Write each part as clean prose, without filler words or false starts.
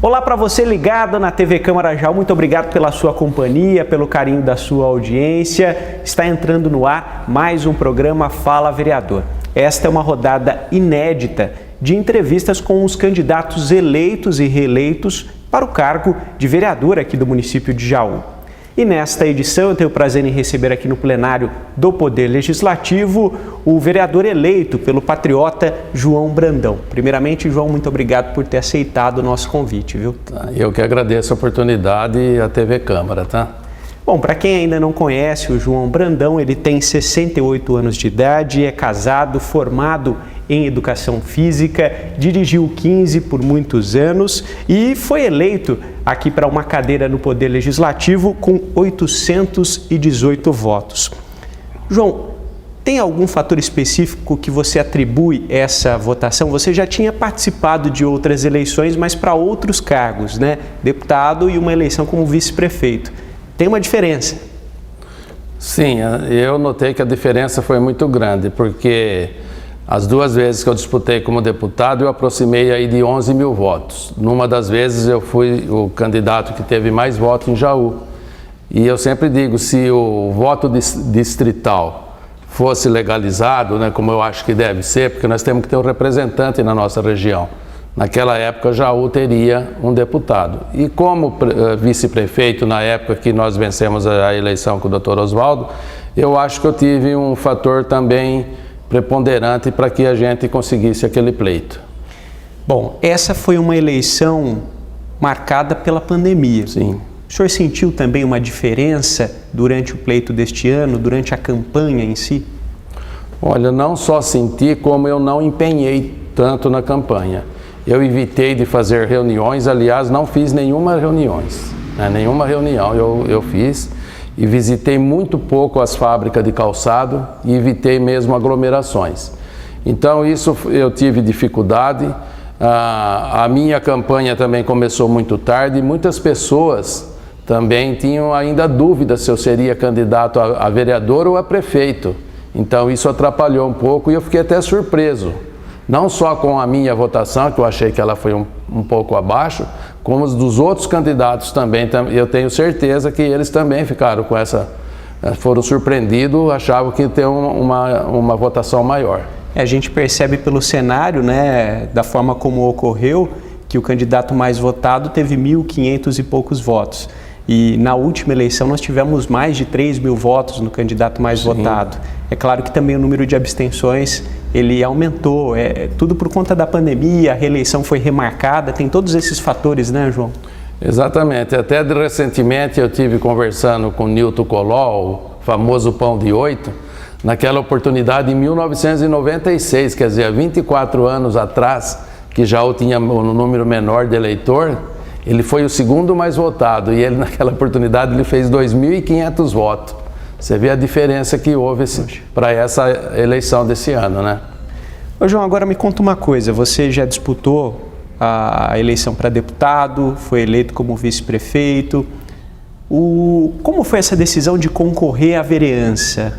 Olá para você ligado na TV Câmara Jaú, muito obrigado pela sua companhia, pelo carinho da sua audiência. Está entrando no ar mais um programa Fala Vereador. Esta é uma rodada inédita de entrevistas com os candidatos eleitos e reeleitos para o cargo de vereador aqui do município de Jaú. E nesta edição eu tenho o prazer em receber aqui no plenário do Poder Legislativo o vereador eleito pelo patriota João Brandão. Primeiramente, João, muito obrigado por ter aceitado o nosso convite, viu? Eu que agradeço a oportunidade e a TV Câmara, tá? Bom, para quem ainda não conhece o João Brandão, ele tem 68 anos de idade, é casado, formado em Educação Física, dirigiu o 15 por muitos anos e foi eleito aqui para uma cadeira no Poder Legislativo com 818 votos. João, tem algum fator específico que você atribui essa votação? Você já tinha participado de outras eleições, mas para outros cargos, né? Deputado e uma eleição como vice-prefeito. Tem uma diferença? Sim, eu notei que a diferença foi muito grande, porque as duas vezes que eu disputei como deputado, eu aproximei aí de 11 mil votos. Numa das vezes eu fui o candidato que teve mais votos em Jaú. E eu sempre digo, se o voto distrital fosse legalizado, né, como eu acho que deve ser, porque nós temos que ter um representante na nossa região. Naquela época, Jaú teria um deputado. E como vice-prefeito, na época que nós vencemos a eleição com o Dr. Oswaldo, eu acho que eu tive um fator também preponderante para que a gente conseguisse aquele pleito. Bom, essa foi uma eleição marcada pela pandemia. Sim. O senhor sentiu também uma diferença durante o pleito deste ano, durante a campanha em si? Olha, não só senti, como eu não empenhei tanto na campanha. Eu evitei de fazer reuniões, aliás, não fiz nenhuma reunião eu fiz e visitei muito pouco as fábricas de calçado e evitei mesmo aglomerações. Então isso eu tive dificuldade, a minha campanha também começou muito tarde e muitas pessoas também tinham ainda dúvida se eu seria candidato a vereador ou a prefeito. Então isso atrapalhou um pouco e eu fiquei até surpreso. Não só com a minha votação, que eu achei que ela foi um pouco abaixo, como os dos outros candidatos também. Eu tenho certeza que eles também ficaram com foram surpreendidos, achavam que ia ter uma votação maior. A gente percebe pelo cenário, né, da forma como ocorreu, que o candidato mais votado teve 1.500 e poucos votos. E na última eleição nós tivemos mais de 3 mil votos no candidato mais votado. É claro que também o número de abstenções ele aumentou, tudo por conta da pandemia, a reeleição foi remarcada, tem todos esses fatores, né, João? Exatamente, até recentemente eu tive conversando com o Nilton Colol, o famoso Pão de 8, naquela oportunidade em 1996, quer dizer, há 24 anos atrás, que já tinha um número menor de eleitor, ele foi o segundo mais votado e ele naquela oportunidade ele fez 2.500 votos. Você vê a diferença que houve para essa eleição desse ano, né? Ô João, agora me conta uma coisa, você já disputou a eleição para deputado, foi eleito como vice-prefeito. Como foi essa decisão de concorrer à vereança?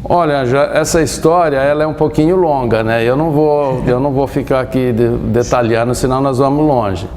Olha, essa história ela é um pouquinho longa, né? Eu não vou ficar aqui detalhando, senão nós vamos longe.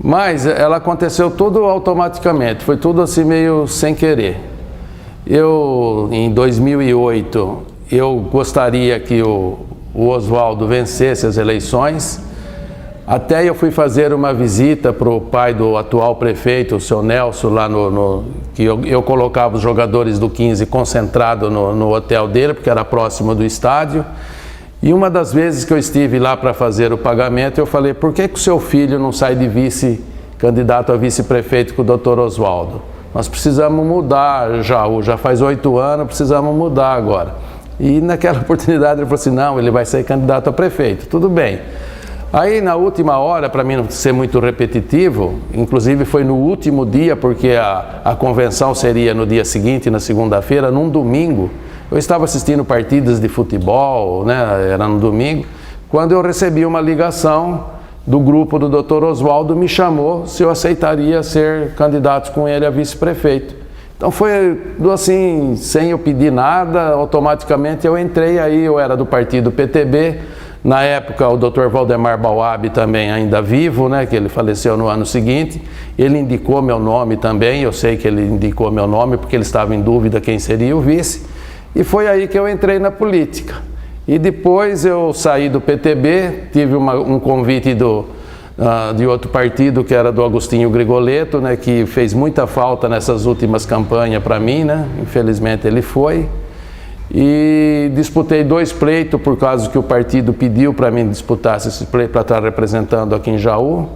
Mas ela aconteceu tudo automaticamente, foi tudo assim meio sem querer. Em 2008, eu gostaria que o Oswaldo vencesse as eleições. Até eu fui fazer uma visita para o pai do atual prefeito, o seu Nelson, lá que eu colocava os jogadores do 15 concentrados no hotel dele, porque era próximo do estádio. E uma das vezes que eu estive lá para fazer o pagamento, eu falei, por que o seu filho não sai de candidato a vice-prefeito com o Dr. Oswaldo? Nós precisamos mudar, já faz 8 anos, precisamos mudar agora. E naquela oportunidade ele falou assim, não, ele vai ser candidato a prefeito, tudo bem. Aí na última hora, para mim não ser muito repetitivo, inclusive foi no último dia, porque a convenção seria no dia seguinte, na segunda-feira, num domingo, eu estava assistindo partidas de futebol, né, era no domingo, quando eu recebi uma ligação do grupo do Dr. Oswaldo, me chamou se eu aceitaria ser candidato com ele a vice-prefeito. Então foi assim, sem eu pedir nada, automaticamente eu entrei aí, eu era do partido PTB, Na época, o Dr. Valdemar Bauab também ainda vivo, né, que ele faleceu no ano seguinte, ele indicou meu nome também, eu sei que ele indicou meu nome porque ele estava em dúvida quem seria o vice, e foi aí que eu entrei na política. E depois eu saí do PTB, tive um convite de outro partido, que era do Agostinho Grigoletto, né, que fez muita falta nessas últimas campanhas para mim, né, infelizmente ele foi. E disputei 2 pleitos por causa que o partido pediu para mim disputar esse pleito para estar representando aqui em Jaú.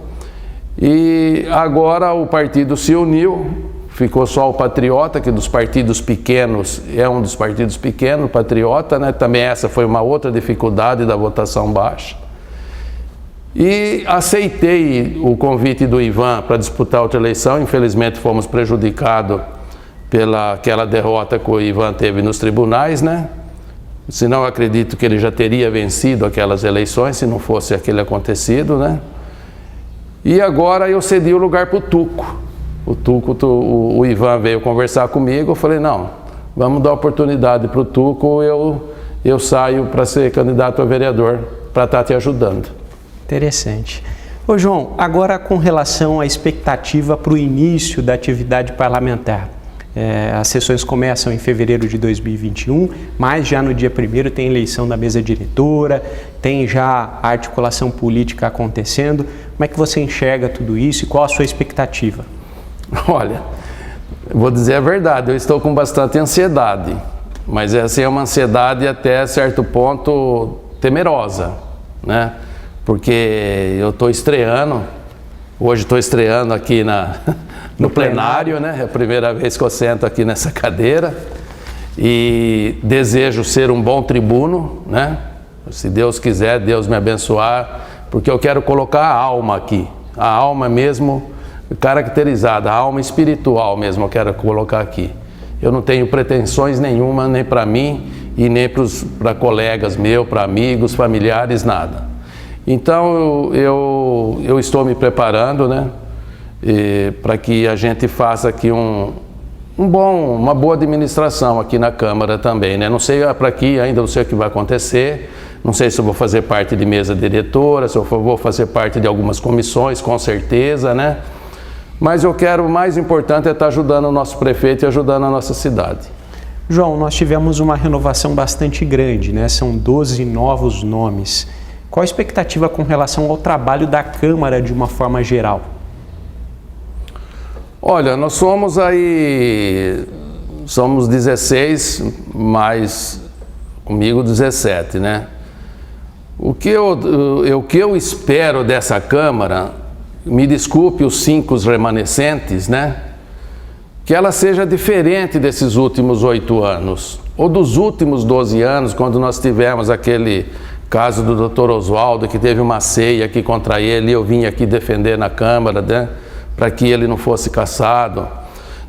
E agora o partido se uniu, ficou só o Patriota, que dos partidos pequenos é um dos partidos pequenos, o Patriota, né? Também essa foi uma outra dificuldade da votação baixa. E aceitei o convite do Ivan para disputar outra eleição, infelizmente fomos prejudicados pela aquela derrota que o Ivan teve nos tribunais, né? Senão eu acredito que ele já teria vencido aquelas eleições, se não fosse aquele acontecido, né? E agora eu cedi o lugar para o Tuco. O Ivan veio conversar comigo, eu falei, não, vamos dar oportunidade para o Tuco, eu saio para ser candidato a vereador, para estar te ajudando. Interessante. Ô João, agora com relação à expectativa para o início da atividade parlamentar. As sessões começam em fevereiro de 2021, mas já no dia 1º tem eleição da mesa diretora, tem já a articulação política acontecendo. Como é que você enxerga tudo isso e qual a sua expectativa? Olha, vou dizer a verdade, eu estou com bastante ansiedade, mas essa é uma ansiedade até certo ponto temerosa, né? Porque eu estou estreando, hoje estou estreando aqui no plenário, né? É a primeira vez que eu sento aqui nessa cadeira e desejo ser um bom tribuno, né? Se Deus quiser, Deus me abençoar, porque eu quero colocar a alma aqui, a alma mesmo caracterizada, a alma espiritual mesmo eu quero colocar aqui. Eu não tenho pretensões nenhuma, nem para mim e nem para colegas meus, para amigos, familiares, nada. Então eu estou me preparando, né? Para que a gente faça aqui uma boa administração aqui na Câmara também, né? Não sei para aqui ainda, não sei o que vai acontecer, não sei se eu vou fazer parte de mesa diretora, se eu vou fazer parte de algumas comissões, com certeza, né? Mas eu quero, o mais importante é estar ajudando o nosso prefeito e ajudando a nossa cidade. João, nós tivemos uma renovação bastante grande, né? São 12 novos nomes. Qual a expectativa com relação ao trabalho da Câmara de uma forma geral? Olha, nós somos 16, mais comigo 17, né? O que eu espero dessa Câmara, me desculpe os 5 remanescentes, né? Que ela seja diferente desses últimos 8 anos, ou dos últimos 12 anos, quando nós tivemos aquele caso do Dr. Oswaldo, que teve uma ceia aqui contra ele, e eu vim aqui defender na Câmara, né? Para que ele não fosse cassado.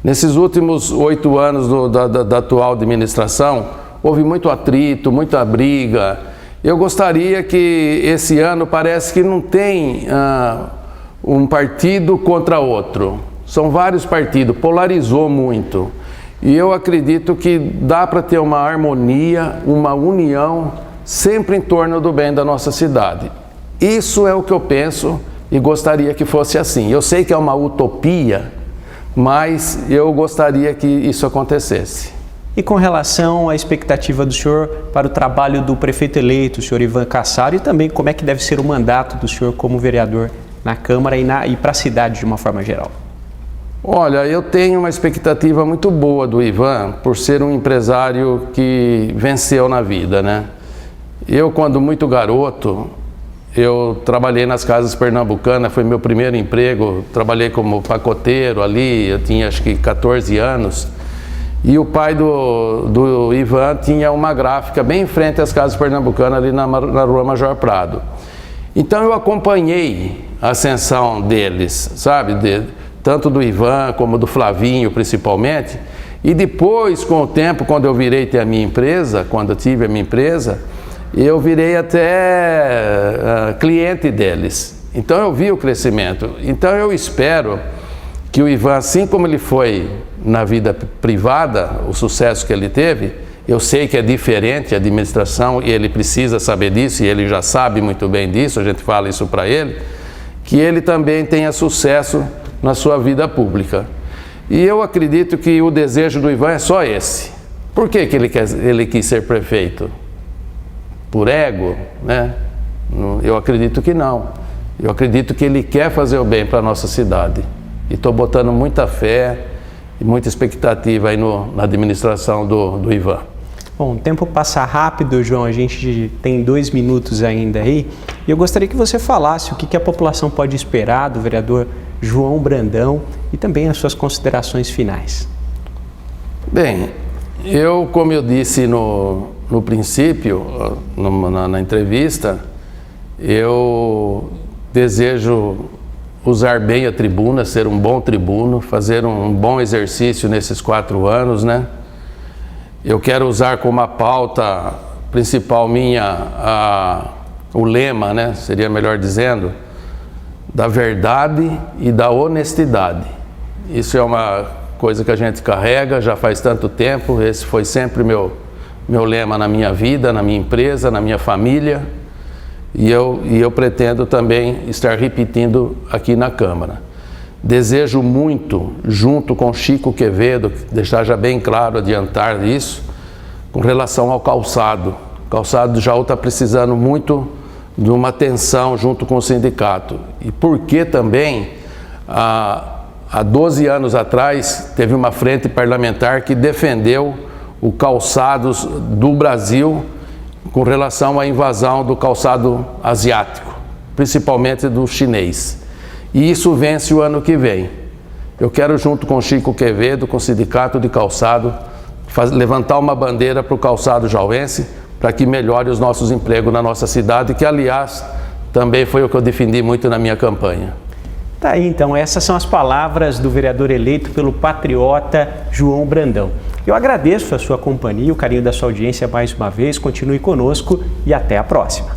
Nesses últimos 8 anos da atual administração, houve muito atrito, muita briga. Eu gostaria que esse ano parece que não tem um partido contra outro. São vários partidos, polarizou muito. E eu acredito que dá para ter uma harmonia, uma união, sempre em torno do bem da nossa cidade. Isso é o que eu penso e gostaria que fosse assim. Eu sei que é uma utopia, mas eu gostaria que isso acontecesse. E com relação à expectativa do senhor para o trabalho do prefeito eleito, o senhor Ivan Cassaro, e também como é que deve ser o mandato do senhor como vereador na Câmara e para a cidade de uma forma geral? Olha, eu tenho uma expectativa muito boa do Ivan por ser um empresário que venceu na vida, né? Eu, quando muito garoto, eu trabalhei nas casas pernambucanas, foi meu primeiro emprego, trabalhei como pacoteiro ali, eu tinha acho que 14 anos. E o pai do Ivan tinha uma gráfica bem em frente às casas pernambucanas, ali na rua Major Prado. Então eu acompanhei a ascensão deles, sabe? Tanto do Ivan como do Flavinho, principalmente. E depois, com o tempo, quando eu virei ter a minha empresa, quando eu tive a minha empresa, eu virei até cliente deles. Então eu vi o crescimento. Então eu espero que o Ivan, assim como ele foi na vida privada, o sucesso que ele teve, eu sei que é diferente a administração e ele precisa saber disso, e ele já sabe muito bem disso, a gente fala isso para ele, que ele também tenha sucesso na sua vida pública. E eu acredito que o desejo do Ivan é só esse. Por que ele quis ser prefeito? Por ego, né? Eu acredito que não. Eu acredito que ele quer fazer o bem para a nossa cidade. E estou botando muita fé e muita expectativa aí na administração do Ivan. Bom, o tempo passa rápido, João, a gente tem 2 minutos ainda aí. E eu gostaria que você falasse o que a população pode esperar do vereador João Brandão e também as suas considerações finais. Bem, como eu disse no princípio, na entrevista, eu desejo usar bem a tribuna, ser um bom tribuno, fazer um bom exercício nesses 4 anos, né? Eu quero usar como a pauta principal minha o lema, né? Seria melhor dizendo, da verdade e da honestidade. Isso é uma coisa que a gente carrega já faz tanto tempo. Esse foi sempre meu lema na minha vida, na minha empresa, na minha família. E eu pretendo também estar repetindo aqui na Câmara. Desejo muito, junto com Chico Quevedo, deixar já bem claro, adiantar isso, com relação ao calçado. O calçado de Jaú está precisando muito de uma atenção junto com o sindicato. E porque também, há 12 anos atrás, teve uma frente parlamentar que defendeu o calçados do Brasil com relação à invasão do calçado asiático, principalmente do chinês. E isso vence o ano que vem. Eu quero, junto com Chico Quevedo, com o Sindicato de Calçado, levantar uma bandeira para o calçado jauense, para que melhore os nossos empregos na nossa cidade, que, aliás, também foi o que eu defendi muito na minha campanha. Tá aí, então, essas são as palavras do vereador eleito pelo patriota João Brandão. Eu agradeço a sua companhia, o carinho da sua audiência mais uma vez, continue conosco e até a próxima.